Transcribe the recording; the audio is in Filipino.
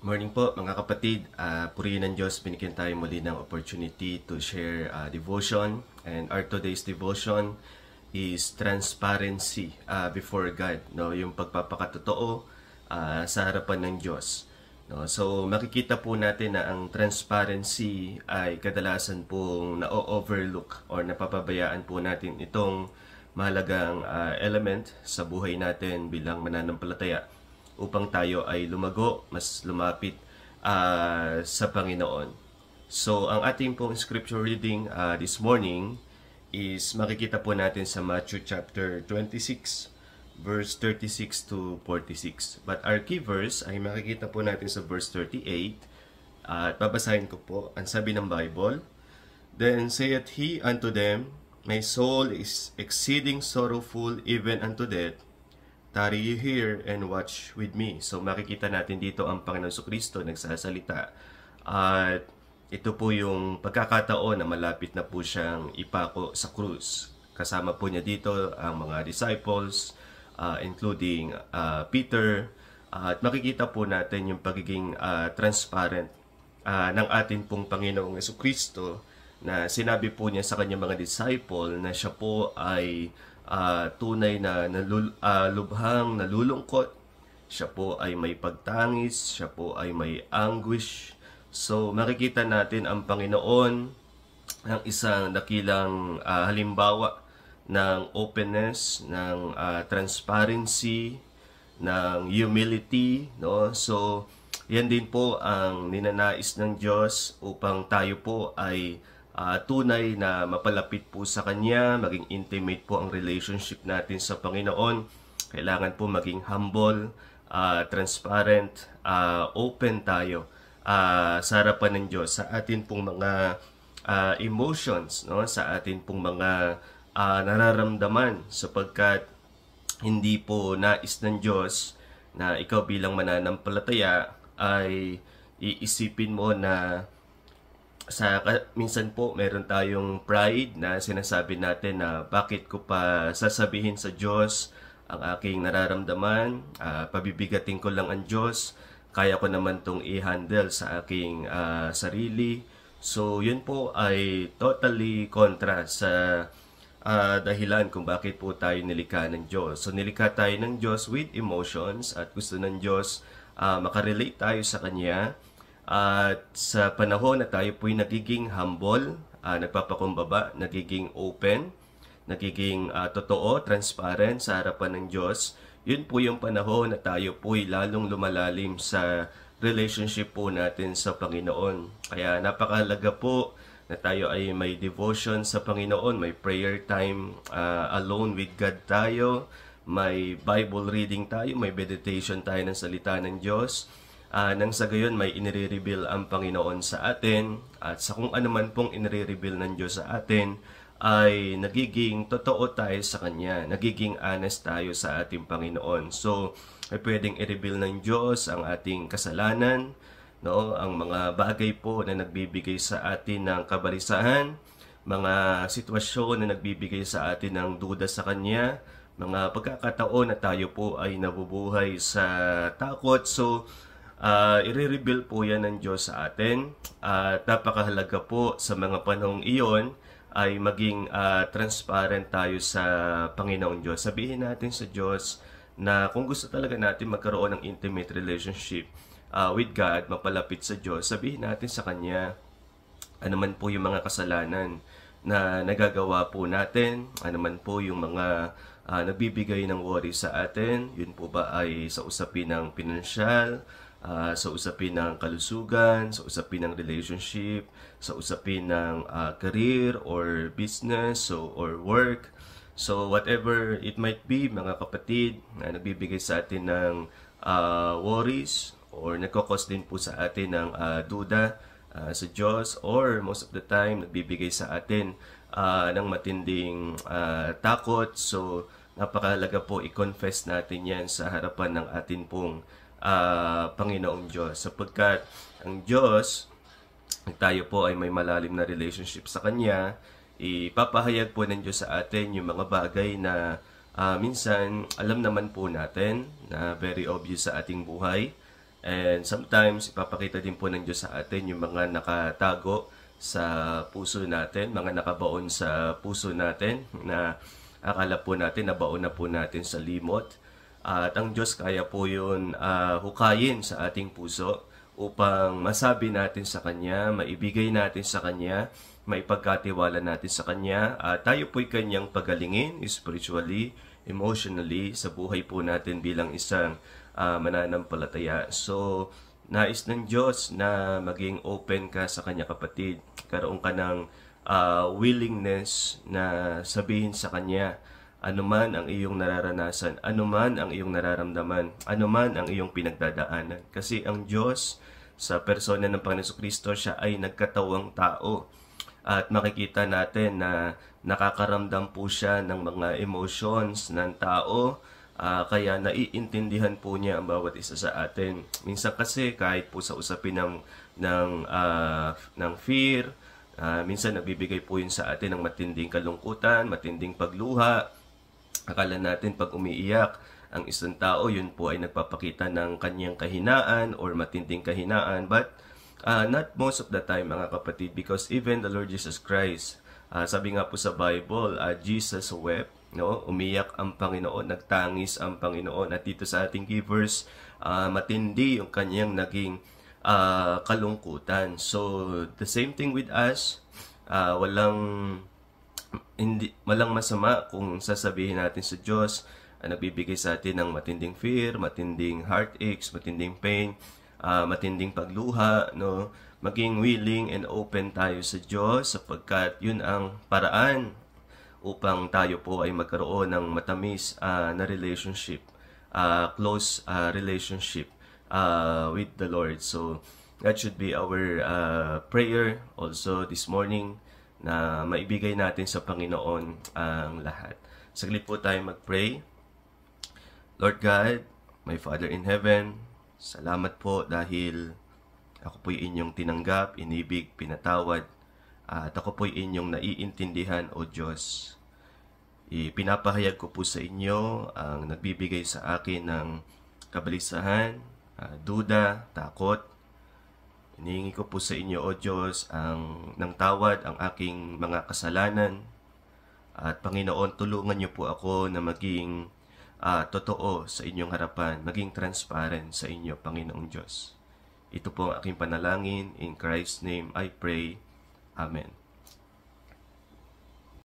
Morning po mga kapatid. Purihin ng Diyos, binigyan tayo muli ng opportunity to share devotion. And our today's devotion is transparency before God. No? Yung pagpapakatotoo sa harapan ng Diyos. No? So makikita po natin na ang transparency ay kadalasan pong na-overlook or napapabayaan po natin itong mahalagang element sa buhay natin bilang mananampalataya upang tayo ay lumago, mas lumapit sa Panginoon. So, ang ating pong scripture reading this morning is makikita po natin sa Matthew chapter 26, verse 36 to 46. But our key verse ay makikita po natin sa verse 38. At babasahin ko po ang sabi ng Bible. Then saith he unto them, My soul is exceeding sorrowful even unto death. Tarry you here and watch with me. So makikita natin dito ang Panginoon Jesucristo nagsasalita. At ito po yung pagkakataon na malapit na po siyang ipako sa krus. Kasama po niya dito ang mga disciples, including Peter. At makikita po natin yung pagiging transparent ng ating pong Panginoong Jesucristo na sinabi po niya sa kanyang mga disciple na siya po ay tunay na lubhang nalulungkot. Siya po ay may pagtangis, siya po ay may anguish. So makikita natin ang Panginoon ng isang dakilang halimbawa ng openness, ng transparency, ng humility, no? So yan din po ang ninanais ng Diyos upang tayo po ay tunay na mapalapit po sa Kanya, maging intimate po ang relationship natin sa Panginoon. Kailangan po maging humble, transparent, open tayo sa harapan ng Diyos sa atin pong mga emotions, no? Sa atin pong mga nararamdaman, sapagkat hindi po nais ng Diyos na ikaw bilang mananampalataya ay iisipin mo na minsan po meron tayong pride na sinasabi natin na bakit ko pa sasabihin sa Diyos ang aking nararamdaman, pabibigatin ko lang ang Diyos, kaya ko naman tong i-handle sa aking sarili. So yun po ay totally kontra sa dahilan kung bakit po tayo nilikha ng Diyos. So nilikha tayo ng Diyos with emotions at gusto ng Diyos makarelate tayo sa Kanya. At sa panahon na tayo po'y nagiging humble, nagpapakumbaba, nagiging open, nagiging totoo, transparent sa harapan ng Diyos, yun po yung panahon na tayo po'y lalong lumalalim sa relationship po natin sa Panginoon. Kaya napakahalaga po na tayo ay may devotion sa Panginoon, may prayer time alone with God tayo, may Bible reading tayo, may meditation tayo ng salita ng Diyos. Nang sa gayon may inire-reveal ang Panginoon sa atin, at sa kung ano man pong inire-reveal ng Diyos sa atin ay nagiging totoo tayo sa Kanya, nagiging honest tayo sa ating Panginoon. So ay pwedeng i-reveal ng Diyos ang ating kasalanan, no? Ang mga bagay po na nagbibigay sa atin ng kabalisahan, mga sitwasyon na nagbibigay sa atin ng duda sa Kanya, mga pagkakataon na tayo po ay nabubuhay sa takot. So i-reveal po yan ng Diyos sa atin. At napakahalaga po sa mga panahong iyon ay maging transparent tayo sa Panginoong Diyos. Sabihin natin sa Diyos na kung gusto talaga natin magkaroon ng intimate relationship with God, mapalapit sa Diyos, sabihin natin sa Kanya ano man po yung mga kasalanan na nagagawa po natin, ano man po yung mga nagbibigay ng worry sa atin. Yun po ba ay sa usapin ng pinansyal, sa usapin ng kalusugan, sa usapin ng relationship, sa usapin ng career or business or work. So whatever it might be, mga kapatid, na nagbibigay sa atin ng worries or nagkakos din po sa atin ng duda sa Diyos, or most of the time nagbibigay sa atin ng matinding takot. So napakahalaga po i-confess natin yan sa harapan ng atin pong Panginoong Diyos, sapagkat ang Diyos, tayo po ay may malalim na relationship sa Kanya, ipapahayag po ng Diyos sa atin yung mga bagay na minsan alam naman po natin na very obvious sa ating buhay, And sometimes, ipapakita din po ng Diyos sa atin yung mga nakatago sa puso natin, mga nakabaon sa puso natin na akala po natin nabaon na po natin sa limot. At ang Diyos kaya po yun hukayin sa ating puso upang masabi natin sa Kanya, maibigay natin sa Kanya, maipagkatiwala natin sa Kanya. Tayo po'y Kanyang pagalingin spiritually, emotionally, sa buhay po natin bilang isang mananampalataya. So, nais ng Diyos na maging open ka sa Kanya, kapatid. Karoon ka ng willingness na sabihin sa Kanya anuman ang iyong nararanasan, anuman ang iyong nararamdaman, anuman ang iyong pinagdadaanan. Kasi ang Diyos, sa persona ng Panginoon Kristo, siya ay nagkatawang tao. At makikita natin na nakakaramdam po siya ng mga emotions ng tao, kaya naiintindihan po niya ang bawat isa sa atin. Minsan kasi kahit po sa usapin ng fear, minsan nabibigay po yun sa atin ng matinding kalungkutan, matinding pagluha. Akala natin pag umiiyak ang isang tao, yun po ay nagpapakita ng kanyang kahinaan or matinding kahinaan. But not most of the time, mga kapatid, because even the Lord Jesus Christ, sabi nga po sa Bible, Jesus wept, no? Umiyak ang Panginoon, nagtangis ang Panginoon. At dito sa ating key verse, matindi yung kanyang naging kalungkutan. So, the same thing with us. Walang masama kung sasabihin natin sa Diyos nagbibigay sa atin ng matinding fear, matinding heartaches, matinding pain, matinding pagluha, no? Maging willing and open tayo sa Diyos sapagkat yun ang paraan upang tayo po ay magkaroon ng matamis na relationship, close relationship with the Lord. So that should be our prayer also this morning, na maibigay natin sa Panginoon ang lahat. Saglit po tayo mag-pray. Lord God, my Father in Heaven, salamat po dahil ako po'y inyong tinanggap, inibig, pinatawad, at ako po'y inyong naiintindihan, O Diyos. Ipinapahayag ko po sa inyo ang nagbibigay sa akin ng kabalisahan, duda, takot. Hinihingi ko po sa inyo, O Diyos, ng tawad ang aking mga kasalanan. At Panginoon, tulungan niyo po ako na maging totoo sa inyong harapan, maging transparent sa inyo, Panginoong Diyos. Ito po ang aking panalangin. In Christ's name I pray. Amen.